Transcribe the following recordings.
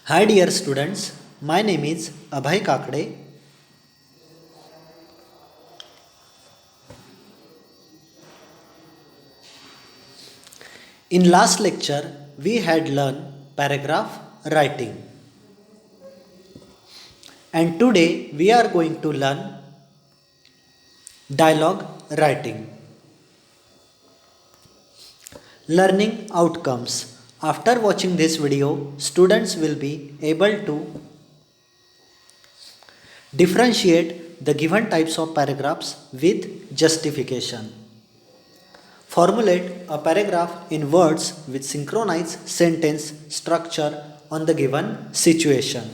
Hi dear students, my name is Abhay Kakade. In last lecture, we had learned paragraph writing. And today we are going to learn dialogue writing. Learning outcomes. After watching this video, students will be able to differentiate the given types of paragraphs with justification. Formulate a paragraph in words with synchronized sentence structure on the given situation.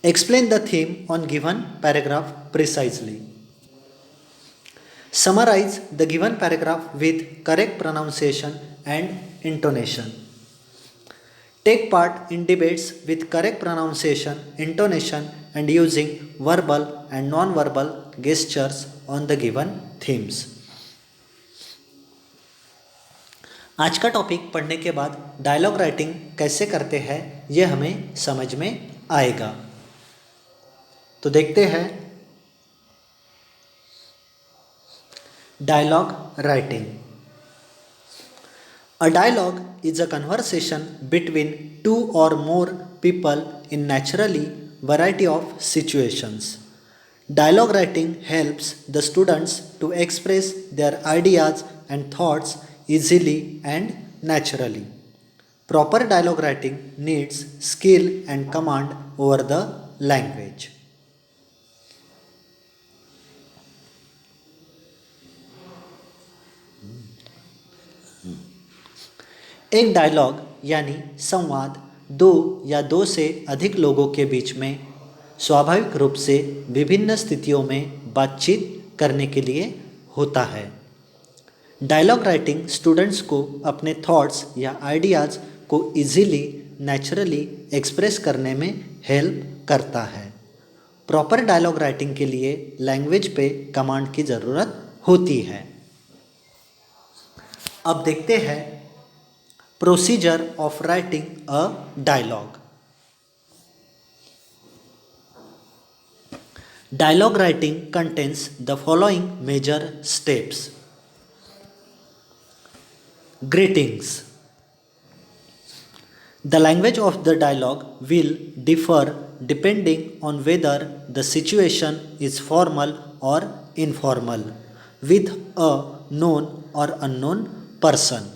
Explain the theme on given paragraph precisely. Summarize the given paragraph with correct pronunciation and intonation. Take part in debates with correct pronunciation, intonation, and using verbal and non-verbal gestures on the given themes. आज का topic पढ़ने के बाद dialogue writing कैसे करते हैं ये हमें समझ में आएगा। तो देखते हैं dialogue writing. A dialogue is a conversation between two or more people in naturally variety of situations. Dialogue writing helps the students to express their ideas and thoughts easily and naturally. Proper dialogue writing needs skill and command over the language. एक dialogue यानी संवाद दो या दो से अधिक लोगों के बीच में स्वाभाविक रूप से विभिन्न स्थितियों में बातचीत करने के लिए होता है। डायलॉग राइटिंग स्टूडेंट्स को अपने थॉट्स या आइडियाज़ को इजीली नेचुरली एक्सप्रेस करने में हेल्प करता है। प्रॉपर डायलॉग राइटिंग के लिए लैंग्वेज पे कमांड की ज़रूरत होती है। अब देखते हैं Procedure of writing a dialogue. Dialogue writing contains the following major steps. Greetings. The language of the dialogue will differ depending on whether the situation is formal or informal, with a known or unknown person.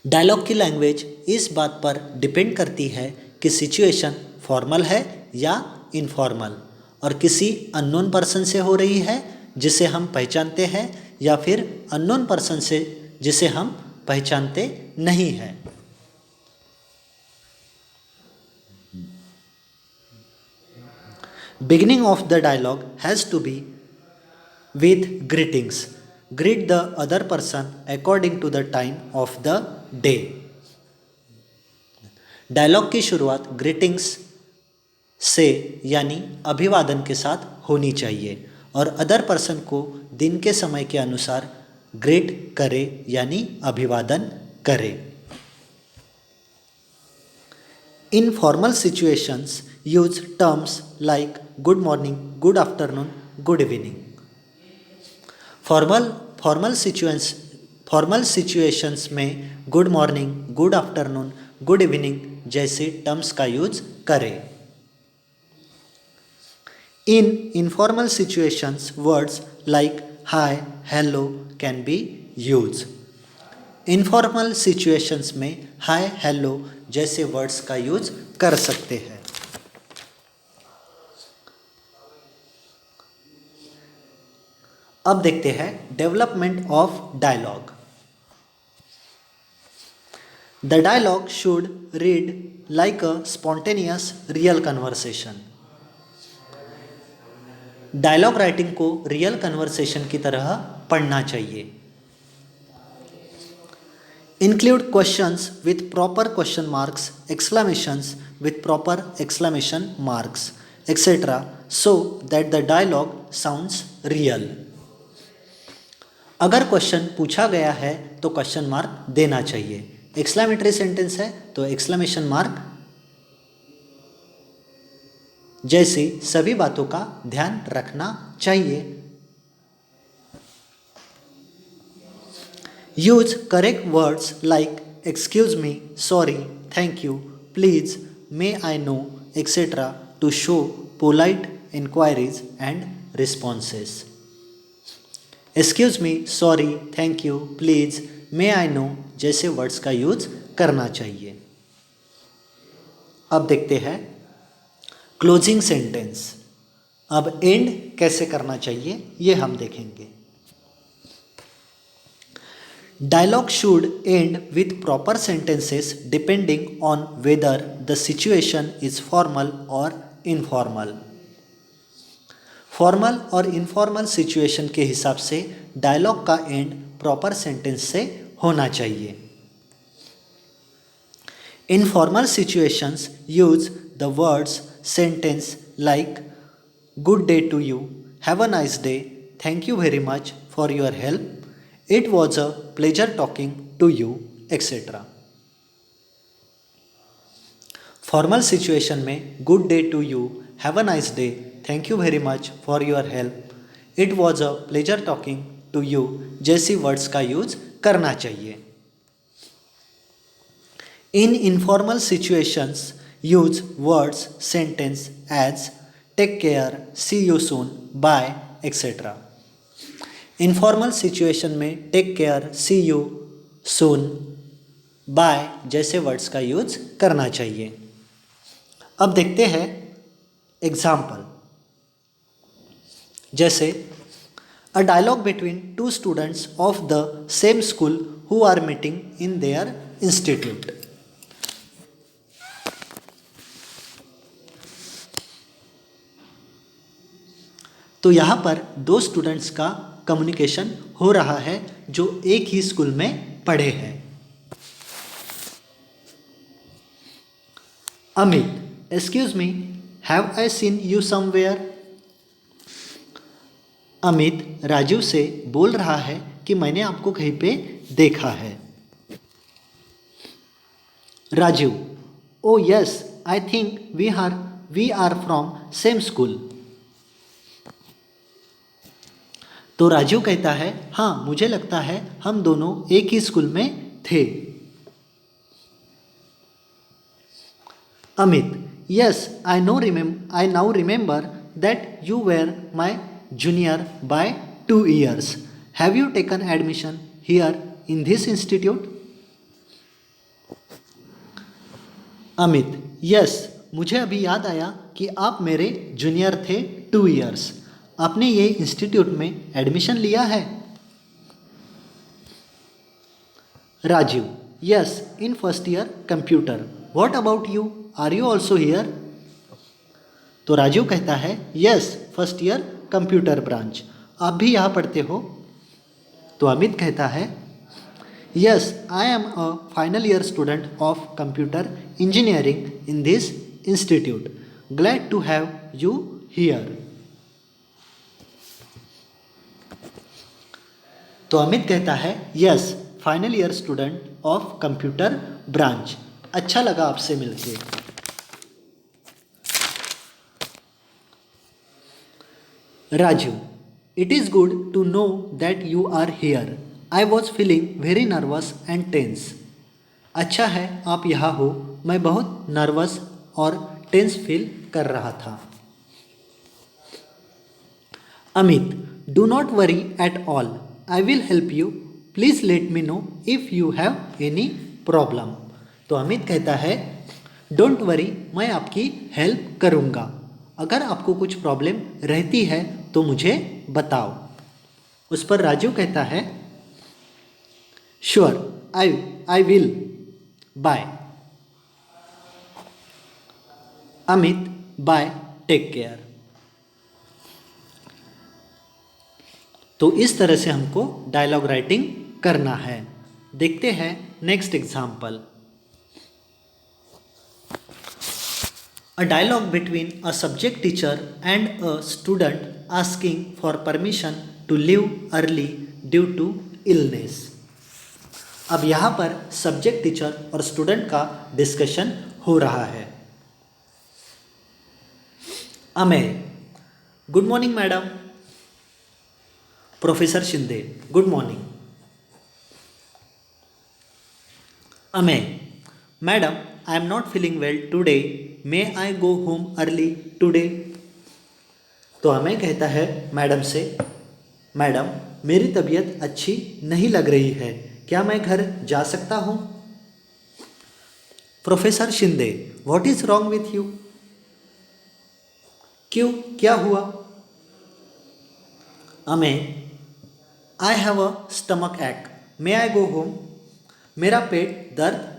Dialogue की language इस बात पर depend करती है कि situation formal है या informal और किसी अननोन पर्सन से हो रही है जिसे हम पहचानते हैं या फिर अननोन पर्सन से जिसे हम पहचानते नहीं हैं। Beginning of the dialogue has to be with greetings. Greet the other person according to the time of the day. Dialogue की शुरुआत ग्रीटिंग्स से यानी अभिवादन के साथ होनी चाहिए और अदर पर्सन को दिन के समय के अनुसार ग्रीट करे यानी अभिवादन करे। In formal situations use terms like good morning, good afternoon, good evening. Formal situations में good morning, good afternoon, good evening जैसे टर्म्स का यूज करें। In informal situations words like hi, hello can be use. Informal situations में hi, hello जैसे words का use कर सकते हैं। अब देखते हैं development of dialogue. The dialogue should read like a spontaneous real conversation. Dialogue writing को रियल कन्वर्सेशन की तरह पढ़ना चाहिए. Include questions with proper question marks, exclamations with proper exclamation marks, etcetera, so that the dialogue sounds real. अगर question पूछा गया है तो क्वेश्चन मार्क देना चाहिए एक्सक्लेमेटरी सेंटेंस है तो एक्सक्लेमेशन मार्क जैसी सभी बातों का ध्यान रखना चाहिए। Use correct words like excuse me, sorry, thank you, please, may I know, etcetera to show polite inquiries and responses. Excuse me, sorry, thank you, please, may I know जैसे words का use करना चाहिए। अब देखते हैं closing sentence. अब and कैसे करना चाहिए ये हम देखेंगे। Dialogue should end with proper sentences depending on whether the situation is formal और इनफॉर्मल। फॉर्मल और इनफॉर्मल सिचुएशन के हिसाब से डायलॉग का एंड प्रॉपर सेंटेंस से होना चाहिए। In formal situations use the words sentence like good day to you, have a nice day, thank you very much for your help, it was a pleasure talking to you, etcetera. Formal situation में good day to you, have a nice day, thank you very much for your help, it was a pleasure talking to you जैसी words का use करना चाहिए। In informal situations use words sentence as take care, see you soon, bye, etcetera. Informal situation में take care, see you soon, bye जैसे words का use करना चाहिए। अब देखते हैं एग्जाम्पल। जैसे a dialogue between two students of the same school who are meeting in their institute. तो यहाँ पर दो स्टूडेंट्स का कम्युनिकेशन हो रहा है जो एक ही स्कूल में पढ़े हैं। Amit, excuse me, have I seen you somewhere. Amit Rajiv से बोल रहा है कि मैंने आपको कहीं पे देखा है। Rajiv, oh yes, I think we are from same school. तो राजीव कहता है हाँ मुझे लगता है हम दोनों एक ही स्कूल में थे। Amit, yes, I now remember that you were my junior by 2 years. Have you taken admission here in this institute? Amit, yes, मुझे अभी याद आया कि आप मेरे जूनियर थे 2 years. आपने ये इंस्टीट्यूट में एडमिशन लिया है। Rajiv, yes, in first year computer. What about you, are you also here? तो राजीव कहता है yes, first year computer branch. आप भी यहाँ पढ़ते हो? तो अमित कहता है yes, I am a final year student of computer engineering in this institute, glad to have you here. तो अमित कहता है yes, final year student of computer branch, अच्छा लगा आपसे मिलके। Raju, it is good to know that you are here. I was feeling very nervous and tense. अच्छा है आप यहाँ हो, मैं बहुत नर्वस और टेंस फील कर रहा था। Amit, do not worry at all, I will help you, please let me know if you have any problem. तो अमित कहता है डोंट वरी, मैं आपकी हेल्प करूँगा, अगर आपको कुछ प्रॉब्लम रहती है तो मुझे बताओ। उस पर राजू कहता है sure, I will, bye. Amit, bye, take care. तो इस तरह से हमको डायलॉग राइटिंग करना है। देखते हैं next example. A dialogue between a subject teacher and a student asking for permission to leave early due to illness. अब यहाँ पर सब्जेक्ट, टीचर और स्टूडेंट का डिस्कशन हो रहा है। Amey, good morning madam. Professor Shinde, good morning. Amey, madam, I am not feeling well today, may I go home early today. तो अमेय कहता है मैडम से, मैडम मेरी तबीयत अच्छी नहीं लग रही है, क्या मैं घर जा सकता हूँ? Professor Shinde, what is wrong with you? क्यों, क्या हुआ? Amey, I have a stomach ache, may I go home? मेरा पेट दर्द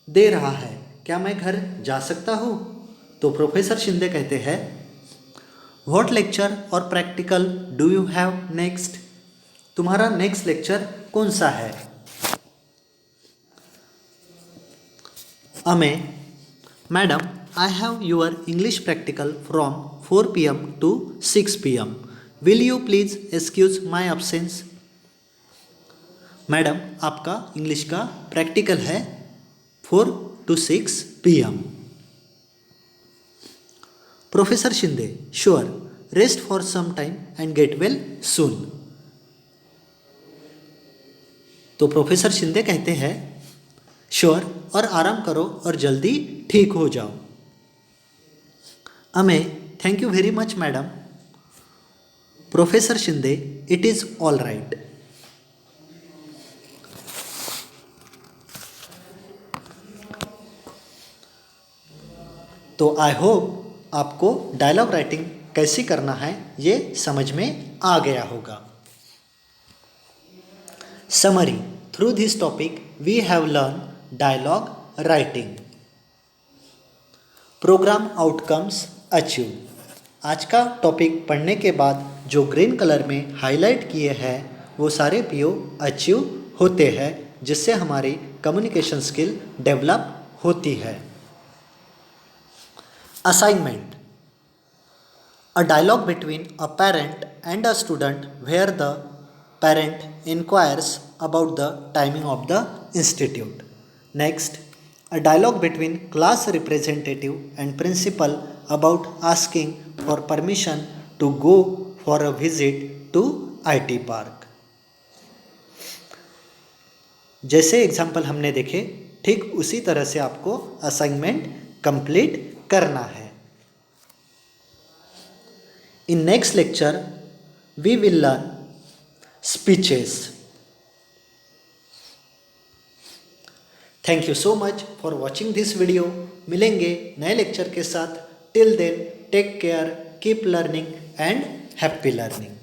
दे रहा है, क्या मैं घर जा सकता हूँ? तो प्रोफेसर शिंदे कहते हैं, व्हाट लेक्चर और practical do you have next? तुम्हारा नेक्स्ट लेक्चर कौन सा है? Amey, madam I have your English practical from 4 PM to 6 PM. Will you please excuse my absence? Madam आपका इंग्लिश का प्रैक्टिकल है 4 to 6 PM. Professor Shinde, sure, rest for some time and get well soon. तो professor Shinde कहते हैं, sure, और आराम करो और जल्दी ठीक हो जाओ। Amey, thank you very much madam. Professor Shinde, it is all right. तो आई होप आपको डायलॉग राइटिंग कैसी करना है ये समझ में आ गया होगा। Summary, through this topic we have learn dialogue writing, program outcomes achieve. आज का टॉपिक पढ़ने के बाद जो ग्रीन कलर में हाईलाइट किए हैं वो सारे पीओ अचीव होते हैं, जिससे हमारी कम्युनिकेशन स्किल डेवलप होती है। Assignment, a dialogue between a parent and a student where the parent inquires about the timing of the institute. Next, a dialogue between class representative and principal about asking for permission to go for a visit to IT park. जैसे example हमने देखे ठीक उसी तरह से आपको assignment complete करना है। In next lecture, we will learn speeches. Thank you so much for watching this video. मिलेंगे नए लेक्चर के साथ। Till then, take care, keep learning and happy learning.